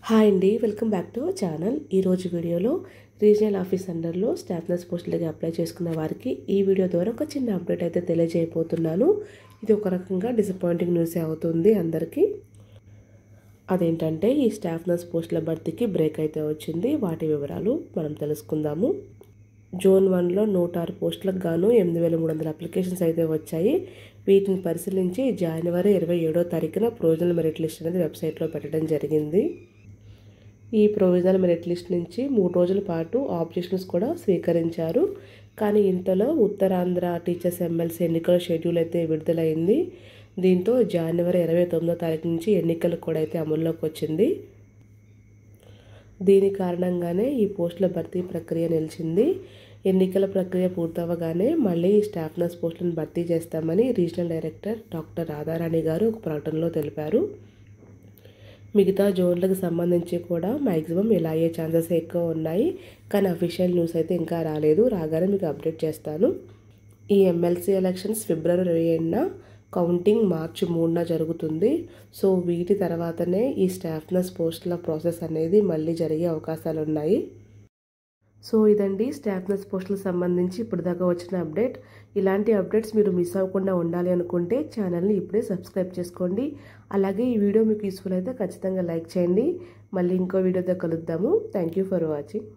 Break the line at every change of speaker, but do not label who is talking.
Hi అండి, welcome back to our channel. ఈరోజు వీడియోలో రీజనల్ ఆఫీస్ అండర్లో స్టాఫ్ నర్స్ పోస్టులకి అప్లై చేసుకున్న వారికి ఈ వీడియో ద్వారా ఒక చిన్న అప్డేట్ అయితే తెలియజేయబోతున్నాను. ఇది ఒక రకంగా డిసప్పాయింటింగ్ న్యూస్ అవుతుంది అందరికీ. అదేంటంటే ఈ స్టాఫ్ నర్స్ పోస్టుల భర్తీకి బ్రేక్ అయితే వచ్చింది. వాటి వివరాలు మనం తెలుసుకుందాము. జోన్ 1లో 106 పోస్టులకు గాను 8,300 అప్లికేషన్స్ అయితే వచ్చాయి. వీటిని పరిశీలించి జనవరి 27వ తారీఖున ప్రొవిజనల్ మెరిట్ లిస్ట్ అనేది వెబ్సైట్లో పెట్టడం జరిగింది. ఈ ప్రొవిజనల్ మెరిట్ లిస్ట్ నుంచి 3 రోజుల పాటు ఆబ్జెక్షన్స్ కూడా స్వీకరించారు. కానీ ఇంతలో ఉత్తరాంధ్ర టీచర్స్ ఎమ్మెల్సీ ఎన్నికల షెడ్యూల్ అయితే విడుదలైంది. దీంతో జనవరి 29వ తారీఖు నుంచి ఎన్నికలు కూడా అయితే అమల్లోకి వచ్చింది. దీని కారణంగానే ఈ పోస్టుల భర్తీ ప్రక్రియ నిలిచింది. ఎన్నికల ప్రక్రియ పూర్తవగానే మళ్ళీ స్టాఫ్ నర్స్ పోస్టులను భర్తీ చేస్తామని రీజనల్ డైరెక్టర్ డాక్టర్ రాధారాణి గారు ఒక ప్రకటనలో తెలిపారు. మిగతా జోన్లకు సంబంధించి కూడా మ్యాక్సిమం ఇలా అయ్యే ఛాన్సెస్ ఎక్కువ ఉన్నాయి. కానీ అఫీషియల్ న్యూస్ అయితే ఇంకా రాలేదు. రాగానే మీకు అప్డేట్ చేస్తాను. ఈ ఎమ్మెల్సీ ఎలక్షన్స్ ఫిబ్రవరి 27న, కౌంటింగ్ మార్చి 3న జరుగుతుంది. సో వీటి తర్వాతనే ఈ స్టాఫ్ నర్స్ పోస్టుల ప్రాసెస్ అనేది మళ్ళీ జరిగే అవకాశాలు ఉన్నాయి. సో ఇదండి స్టాఫ్ నర్స్ పోస్టులకు సంబంధించి ఇప్పటిదాకా వచ్చిన అప్డేట్. ఇలాంటి అప్డేట్స్ మీరు మిస్ అవ్వకుండా ఉండాలి అనుకుంటే ఛానల్ని ఇప్పుడే సబ్స్క్రైబ్ చేసుకోండి. అలాగే ఈ వీడియో మీకు యూస్ఫుల్ అయితే ఖచ్చితంగా లైక్ చేయండి. మళ్ళీ ఇంకో వీడియోతో కలుద్దాము. Thank you for watching.